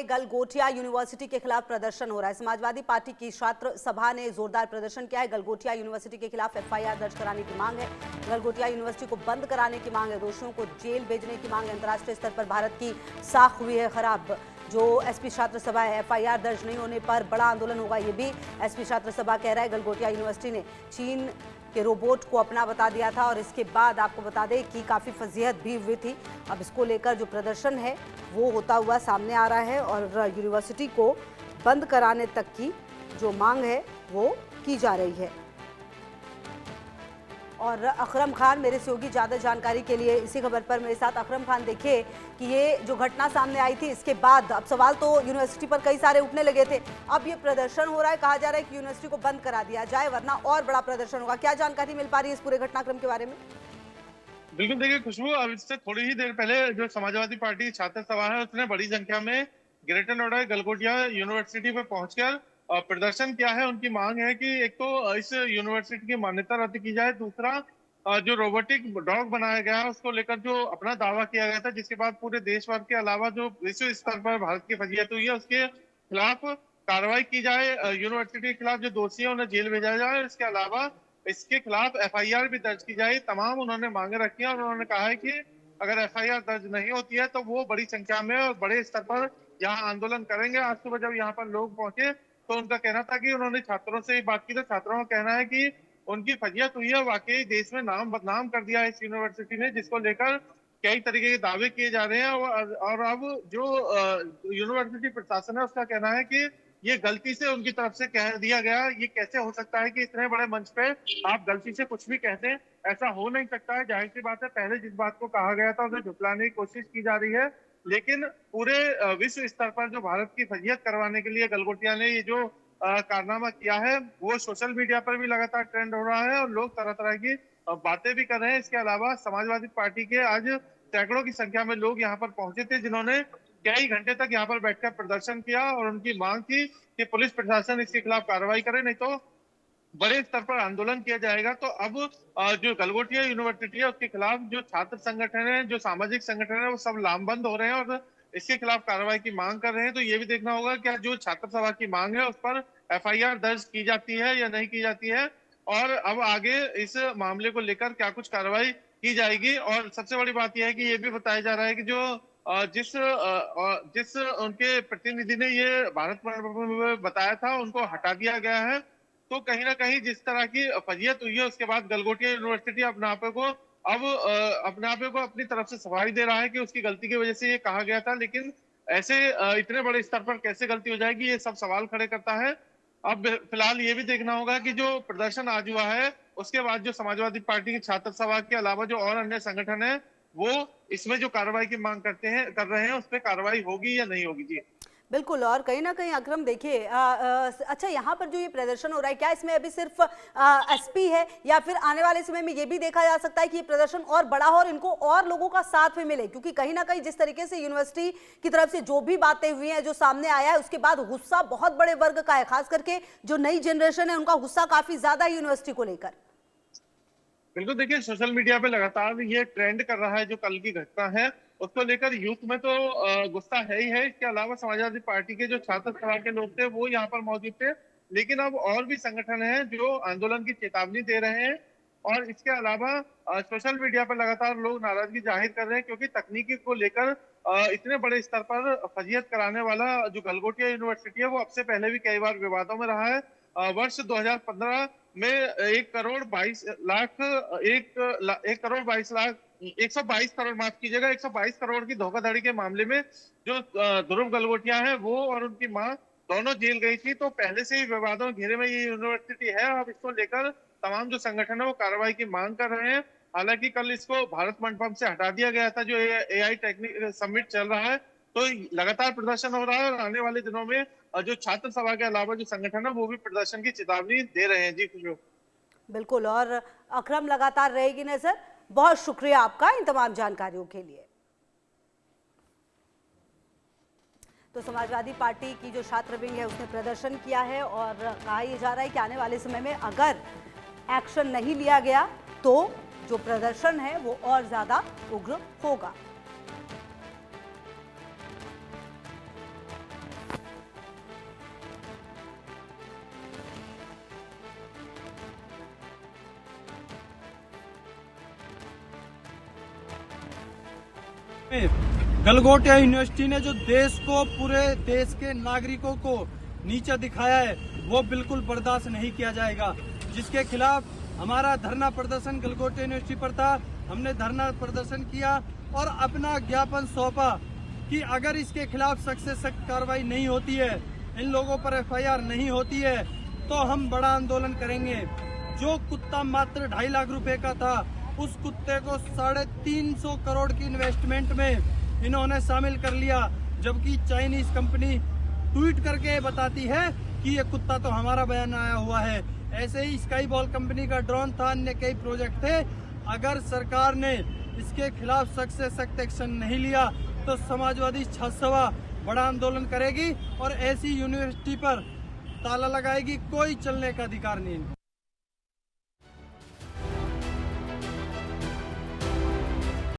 Galgotia university के खिलाफ प्रदर्शन हो रहा है। समाजवादी पार्टी की छात्र सभा ने जोरदार प्रदर्शन किया है। गलगोटिया यूनिवर्सिटी के खिलाफ एफआईआर दर्ज कराने की मांग है। गलगोटिया यूनिवर्सिटी को बंद कराने की मांग है। दोषियों को जेल भेजने की मांग है। अंतर्राष्ट्रीय स्तर पर भारत की साख हुई है खराब। जो एसपी छात्र सभा है, एफआईआर दर्ज नहीं होने पर बड़ा आंदोलन होगा। ये भी एसपी छात्र सभा कह रहा है। गलगोटिया यूनिवर्सिटी ने चीन के रोबोट को अपना बता दिया था और इसके बाद आपको बता दें कि काफ़ी फजीहत भी हुई थी। अब इसको लेकर जो प्रदर्शन है वो होता हुआ सामने आ रहा है और यूनिवर्सिटी को बंद कराने तक की जो मांग है वो की जा रही है। और अकरम खान मेरे सहयोगी ज़्यादा जानकारी के लिए इसी खबर पर मेरे साथ। अकरम खान, देखिए कि ये जो घटना सामने आई थी इसके बाद अब सवाल तो यूनिवर्सिटी पर कई सारे उठने लगे थे। अब ये प्रदर्शन हो रहा है, कहा जा रहा है कि यूनिवर्सिटी को बंद करा दिया जाए वरना और बड़ा प्रदर्शन होगा। क्या जानकारी मिल पा रही है इस पूरे घटनाक्रम के बारे में? बिल्कुल, देखिए खुशबू, अब इससे थोड़ी ही देर पहले जो समाजवादी पार्टी छात्र सभा है उसने बड़ी संख्या में ग्रेटर नोएडा गलगोटिया यूनिवर्सिटी पे पहुंचकर प्रदर्शन किया है। उनकी मांग है कि एक तो इस यूनिवर्सिटी की मान्यता रद्द की जाए, दूसरा जो रोबोटिक डॉग बनाया गया है उसको लेकर जो अपना दावा किया गया था, जिसके बाद पूरे देश भर के अलावा जो विश्व स्तर पर भारत की फजीहत हुई है उसके खिलाफ कार्रवाई की जाए। यूनिवर्सिटी के खिलाफ जो दोषी है उन्हें जेल भेजा जाए। इसके अलावा इसके खिलाफ एफआईआर भी दर्ज की जाए। तमाम उन्होंने मांगे रखी है और उन्होंने कहा है कि अगर एफआईआर दर्ज नहीं होती है तो वो बड़ी संख्या में और बड़े स्तर पर यहाँ आंदोलन करेंगे। आज सुबह जब यहाँ पर लोग पहुंचे तो उनका कहना था कि उन्होंने छात्रों से बात की तो छात्रों का कहना है कि उनकी फजीहत हुई है। वाकई देश में नाम बदनाम कर दिया है इस यूनिवर्सिटी ने, जिसको लेकर कई तरीके के दावे किए जा रहे हैं। और अब जो यूनिवर्सिटी प्रशासन है उसका कहना है कि ये गलती से उनकी तरफ से कह दिया गया। ये कैसे हो सकता है कि इतने बड़े मंच पे आप गलती से कुछ भी कहते हैं? ऐसा हो नहीं सकता है। जाहिर सी बात है, पहले जिस बात को कहा गया था उसे झुटलाने की कोशिश की जा रही है, लेकिन पूरे विश्व स्तर पर जो भारत की फजीहत करवाने के लिए गलगोटिया ने ये जो कारनामा किया है वो सोशल मीडिया पर भी लगातार ट्रेंड हो रहा है और लोग तरह तरह की बातें भी कर रहे हैं। इसके अलावा समाजवादी पार्टी के आज सैकड़ों की संख्या में लोग यहाँ पर पहुंचे थे, जिन्होंने कई घंटे तक यहाँ पर बैठकर प्रदर्शन किया और उनकी मांग थी कि पुलिस प्रशासन इसके खिलाफ कार्रवाई करे, नहीं तो बड़े स्तर पर आंदोलन किया जाएगा। तो अब जो गलगोटिया यूनिवर्सिटी है उसके खिलाफ जो छात्र संगठन है, जो सामाजिक संगठन है, वो सब लामबंद हो रहे हैं और इसके खिलाफ कार्रवाई की मांग कर रहे हैं। तो ये भी देखना होगा क्या जो छात्र सभा की मांग है उस पर एफआईआर दर्ज की जाती है या नहीं की जाती है, और अब आगे इस मामले को लेकर क्या कुछ कार्रवाई की जाएगी। और सबसे बड़ी बात यह है कि ये भी बताया जा रहा है कि जो जिस उनके प्रतिनिधि ने ये भारत मंडप में बताया था उनको हटा दिया गया है। तो कहीं ना कहीं जिस तरह की फजीयत हुई है उसके बाद गलगोटिया यूनिवर्सिटी अपने आप को अपनी तरफ से सफाई दे रहा है कि उसकी गलती की वजह से ये कहा गया था, लेकिन ऐसे इतने बड़े स्तर पर कैसे गलती हो जाएगी, ये सब सवाल खड़े करता है। अब फिलहाल ये भी देखना होगा कि जो प्रदर्शन आज हुआ है उसके बाद जो समाजवादी पार्टी की छात्र सभा के अलावा जो और अन्य संगठन है वो इसमें जो कार्रवाई की मांग कर रहे हैं उस पर कार्रवाई होगी या नहीं होगी। जी बिल्कुल। और कहीं ना कहीं अकरम देखिए, अच्छा यहाँ पर जो ये प्रदर्शन हो रहा है क्या इसमें अभी सिर्फ एसपी है या फिर आने वाले समय में ये भी देखा जा सकता है कि ये प्रदर्शन और बड़ा हो और इनको और लोगों का साथ भी मिले? क्योंकि कहीं ना कहीं जिस तरीके से यूनिवर्सिटी की तरफ से जो भी बातें हुई हैं, जो सामने आया है, उसके बाद गुस्सा बहुत बड़े वर्ग का है, खास करके जो नई जनरेशन है उनका गुस्सा काफी ज्यादा है यूनिवर्सिटी को लेकर। बिल्कुल, देखिए सोशल मीडिया पे लगातार ये ट्रेंड कर रहा है जो कल की घटना है उसको लेकर यूथ में तो गुस्सा है ही है। इसके अलावा समाजवादी पार्टी के जो छात्र सभा के लोग थे वो यहाँ पर मौजूद थे, लेकिन अब और भी संगठन हैं जो आंदोलन की चेतावनी दे रहे हैं। और इसके अलावा सोशल मीडिया पर लगातार लोग नाराजगी जाहिर कर रहे हैं क्योंकि तकनीकी को लेकर इतने बड़े स्तर पर फजीयत कराने वाला जो गलगोटिया यूनिवर्सिटी है वो अब से पहले भी कई बार विवादों में रहा है। वर्ष 2015 में 1,22,00,000 122 करोड़, माफ कीजिएगा, 122 करोड़ की धोखाधड़ी के मामले में जो ध्रुव गलगोटिया है वो और उनकी मां दोनों जेल गई थी। तो पहले से ही विवादों घेरे में ये यूनिवर्सिटी है। अब इसको लेकर तमाम जो संगठन है वो कार्रवाई की मांग कर रहे हैं। हालांकि कल इसको भारत मंडपम से हटा दिया गया था जो एआई टेक्निक समिट चल रहा है। तो लगातार प्रदर्शन हो रहा है और आने वाले दिनों में जो छात्र सभा के अलावा जो संगठन है वो भी प्रदर्शन की चेतावनी दे रहे हैं। जी खुशबू। बिल्कुल। और अकरम लगातार रहेगी नजर। बहुत शुक्रिया आपका इन तमाम जानकारियों के लिए। तो समाजवादी पार्टी की जो छात्र विंग है उसने प्रदर्शन किया है और कहा यह जा रहा है कि आने वाले समय में अगर एक्शन नहीं लिया गया तो जो प्रदर्शन है वो और ज्यादा उग्र होगा। गलगोटिया यूनिवर्सिटी ने जो देश को, पूरे देश के नागरिकों को नीचा दिखाया है, वो बिल्कुल बर्दाश्त नहीं किया जाएगा। जिसके खिलाफ हमारा धरना प्रदर्शन गलगोटिया यूनिवर्सिटी पर था, हमने धरना प्रदर्शन किया और अपना ज्ञापन सौंपा कि अगर इसके खिलाफ सख्त से सख्त कार्रवाई नहीं होती है, इन लोगों पर FIR नहीं होती है, तो हम बड़ा आंदोलन करेंगे। जो कुत्ता मात्र 2.5 लाख रुपए का था, उस कुत्ते को 350 करोड़ की इन्वेस्टमेंट में इन्होंने शामिल कर लिया, जबकि चाइनीज कंपनी ट्वीट करके बताती है कि ये कुत्ता तो हमारा बयान आया हुआ है। ऐसे ही स्काई बॉल कंपनी का ड्रोन था, अन्य कई प्रोजेक्ट थे। अगर सरकार ने इसके खिलाफ सख्त से सख्त एक्शन नहीं लिया तो समाजवादी छात्र सभा बड़ा आंदोलन करेगी और ऐसी यूनिवर्सिटी पर ताला लगाएगी। कोई चलने का अधिकार नहीं।